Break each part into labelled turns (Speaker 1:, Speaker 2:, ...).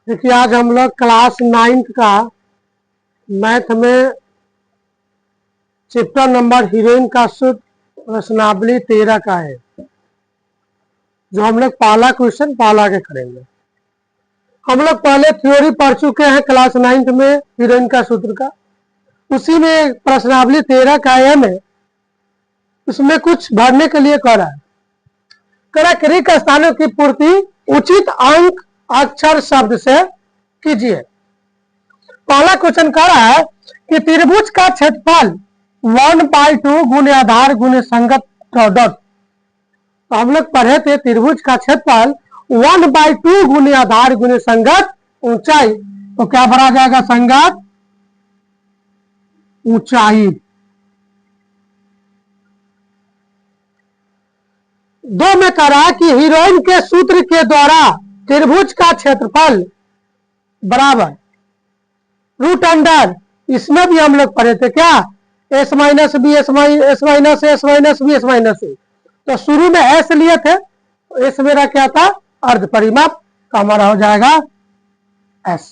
Speaker 1: देखिए आज हम लोग क्लास 9th का मैथ में चैप्टर नंबर हीरोइन का सूत्र प्रश्नावली 13 का है, जो हम लोग पहला क्वेश्चन पहला के करेंगे। हम लोग पहले थ्योरी पढ़ चुके हैं क्लास 9th में हीरोइन का सूत्र का, उसी में प्रश्नावली 13 का एम है, उसमें कुछ भरने के लिए कह रहा है। रिक्त स्थानों की पूर्ति उचित अंक अक्षर शब्द से कीजिए। पहला क्वेश्चन कह रहा है कि त्रिभुज का क्षेत्रफल 1/2 गुने आधार गुने संगत डॉट। तो हम लोग पढ़े थे त्रिभुज का क्षेत्रफल 1/2 गुने आधार गुने संगत ऊंचाई। तो क्या भरा जाएगा? संगत ऊंचाई। 2 में कह रहा है कि हीरोइन के सूत्र के द्वारा त्रिभुज का क्षेत्रफल बराबर रूट अंडर, इसमें भी हम लोग पढ़े थे क्या? S minus B S minus S minus B S minus A. तो शुरू में एस लिए थे, तो एस मेरा क्या था? अर्ध परिमाप का हमारा हो जाएगा एस।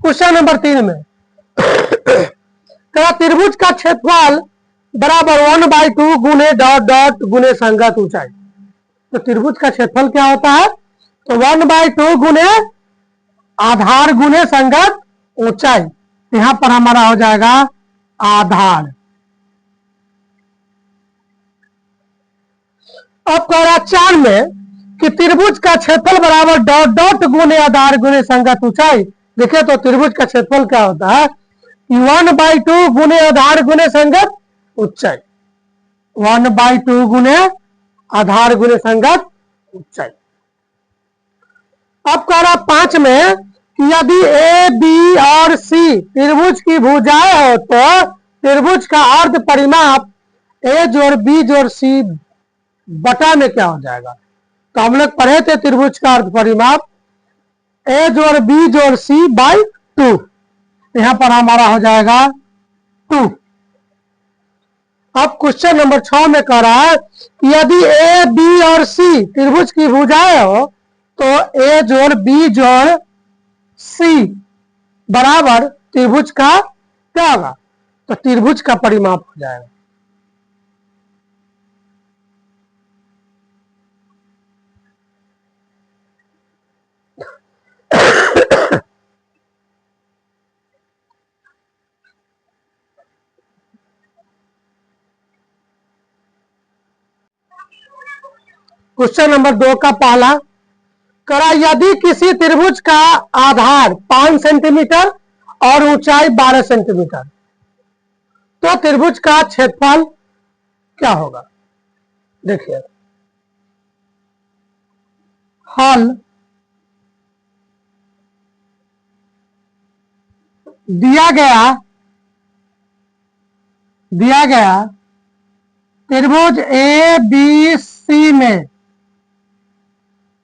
Speaker 1: क्वेश्चन नंबर 3 में त्रिभुज का क्षेत्रफल बराबर 1/2 गुने डॉट डॉट गुने संगत ऊंचाई। तो त्रिभुज का क्षेत्रफल क्या होता है? तो 1/2 गुने आधार गुने संगत ऊंचाई। यहां पर हमारा हो जाएगा आधार। अब कह रहा 4 में कि त्रिभुज का क्षेत्रफल बराबर डॉट डॉट गुने आधार गुने संगत ऊंचाई। देखिए तो त्रिभुज का क्षेत्रफल क्या होता है कि 1/2 गुने आधार गुने संगत ऊंचाई, 1/2 गुने आधार गुने संगत ऊंचाई। अब कह रहा 5 में कि यदि ए बी और सी त्रिभुज की भुजाएं हो तो त्रिभुज का अर्ध परिमाप ए जोड़ बी जोड़ सी बटा में क्या हो जाएगा? तो हम लोग पढ़े थे त्रिभुज का अर्ध परिमाप ए जोड़ बी जोड़ सी बाई 2। यहां पर हमारा हो जाएगा 2। अब क्वेश्चन नंबर 6 में कह रहा है कि यदि ए बी और सी त्रिभुज की भुजाएं हो तो ए जोड़ बी जोड़ सी बराबर त्रिभुज का क्या होगा? तो त्रिभुज का परिमाप हो जाएगा। क्वेश्चन नंबर 2 का पहला करा, यदि किसी त्रिभुज का आधार 5 सेंटीमीटर और ऊंचाई 12 सेंटीमीटर, तो त्रिभुज का क्षेत्रफल क्या होगा? देखिए हल दिया गया त्रिभुज ए बी सी में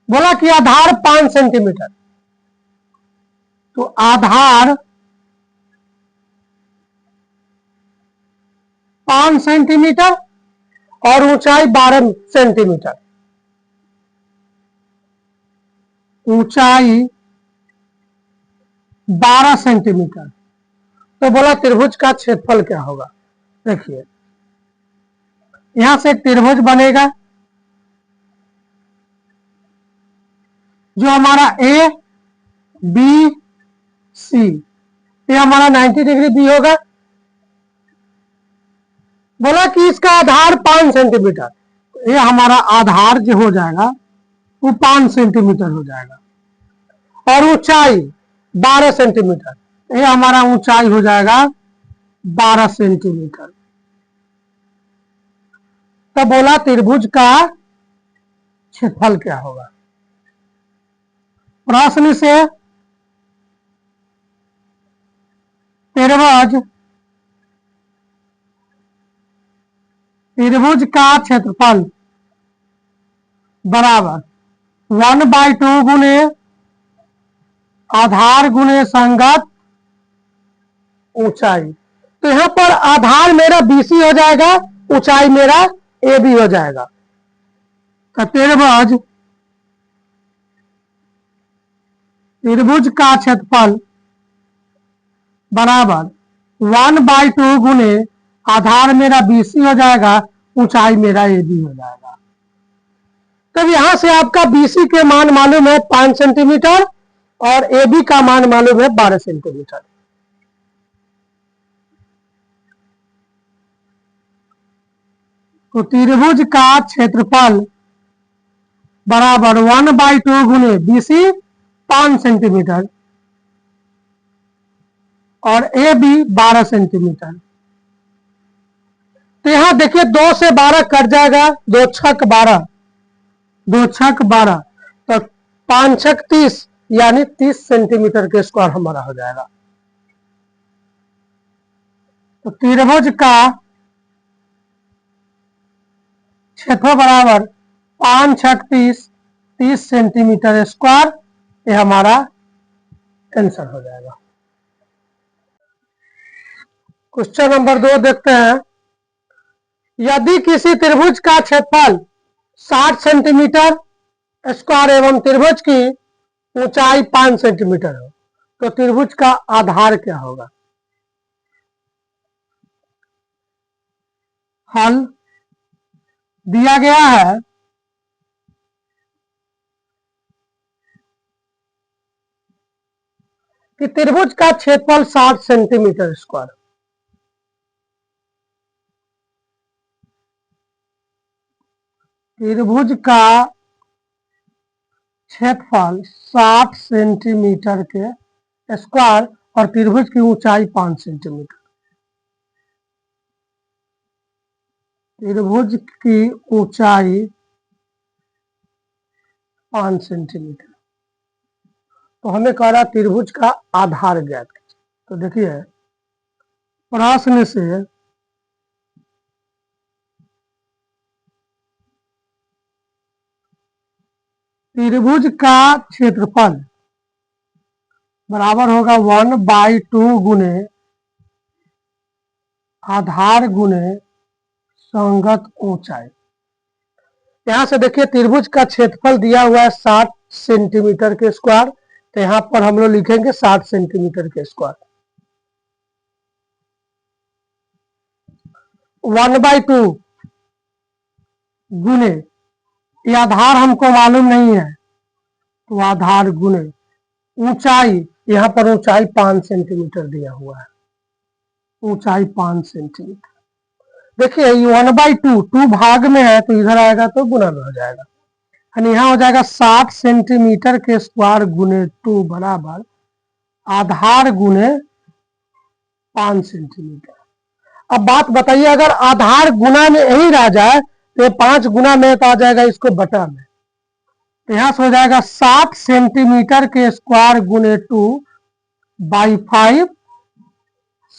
Speaker 1: बोला कि आधार 5 सेंटीमीटर, तो आधार 5 सेंटीमीटर और ऊंचाई 12 सेंटीमीटर, ऊंचाई 12 सेंटीमीटर। तो बोला त्रिभुज का क्षेत्रफल क्या होगा? देखिए यहां से एक त्रिभुज बनेगा जो हमारा ए बी सी, ये हमारा 90 डिग्री बी होगा। बोला कि इसका आधार 5 सेंटीमीटर, ये हमारा आधार जो हो जाएगा वो 5 सेंटीमीटर हो जाएगा, और ऊंचाई 12 सेंटीमीटर, ये हमारा ऊंचाई हो जाएगा 12 सेंटीमीटर। तो बोला त्रिभुज का क्षेत्रफल क्या होगा? प्रश्न से त्रिभुज का क्षेत्रफल बराबर 1/2 गुने आधार गुने संगत ऊंचाई। तो यहां पर आधार मेरा BC हो जाएगा, ऊंचाई मेरा AB हो जाएगा। तो त्रिभुज त्रिभुज का क्षेत्रफल बराबर 1/2 गुने आधार मेरा BC हो जाएगा, ऊंचाई मेरा AB हो जाएगा। तब यहां से आपका BC के मान मालूम है 5 सेंटीमीटर और AB का मान मालूम है 12 सेंटीमीटर। तो त्रिभुज का क्षेत्रफल बराबर 1/2 गुने BC 5 सेंटीमीटर और AB 12 सेंटीमीटर। तो यहां देखिए 2 से 12 कट जाएगा, 2 छक 12, 2 छक 12, तो 5 छक 30, यानी 30 सेंटीमीटर के स्क्वायर हमारा हो जाएगा। तो त्रिभुज का क्षेत्रफल बराबर 5 छक 30, 30 सेंटीमीटर स्क्वायर, ये हमारा आंसर हो जाएगा। क्वेश्चन नंबर 2 देखते हैं। यदि किसी त्रिभुज का क्षेत्रफल 60 सेंटीमीटर स्क्वायर एवं त्रिभुज की ऊंचाई 5 सेंटीमीटर हो, तो त्रिभुज का आधार क्या होगा? हल दिया गया है कि त्रिभुज का क्षेत्रफल 60 सेंटीमीटर स्क्वायर, त्रिभुज का क्षेत्रफल 60 सेंटीमीटर के स्क्वायर और त्रिभुज की ऊंचाई 5 सेंटीमीटर। त्रिभुज की ऊंचाई 5 सेंटीमीटर, तो हमें कह रहा त्रिभुज का आधार ज्ञात कीजिए। तो देखिए प्रश्न से त्रिभुज का क्षेत्रफल बराबर होगा 1/2 गुने आधार गुने संगत ऊंचाई। यहां से देखिए त्रिभुज का क्षेत्रफल दिया हुआ है 60 सेंटीमीटर के स्क्वायर, तो यहां पर हम लोग लिखेंगे 60 सेंटीमीटर के स्क्वायर। 1/2 गुने, ये आधार हमको मालूम नहीं है, तो आधार गुने ऊंचाई, यहां पर ऊंचाई 5 सेंटीमीटर दिया हुआ है, ऊंचाई 5 सेंटीमीटर। देखिए 1/2, 2 भाग में है तो इधर आएगा तो गुना में हो जाएगा, यानी यहां हो जाएगा 60 सेंटीमीटर के स्क्वायर गुने 2 बराबर आधार गुने 5 सेंटीमीटर। अब बात बताइए, अगर आधार गुना में यही रह जाए तो 5 गुना में तो आ जाएगा इसको बटा में, तो यहां से हो जाएगा 60 सेंटीमीटर के स्क्वायर गुने 2/5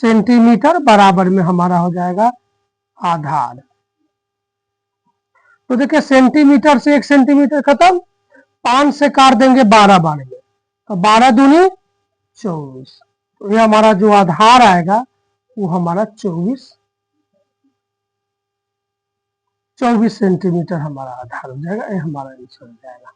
Speaker 1: सेंटीमीटर बराबर में हमारा हो जाएगा आधार। तो देखिए सेंटीमीटर से 1 सेंटीमीटर खत्म, 5 से काट देंगे 12 बार में, तो 12 दूनी 24, तो ये हमारा जो आधार आएगा वो हमारा 24 सेंटीमीटर हमारा आधार हो जाएगा, ये हमारा आंसर हो जाएगा।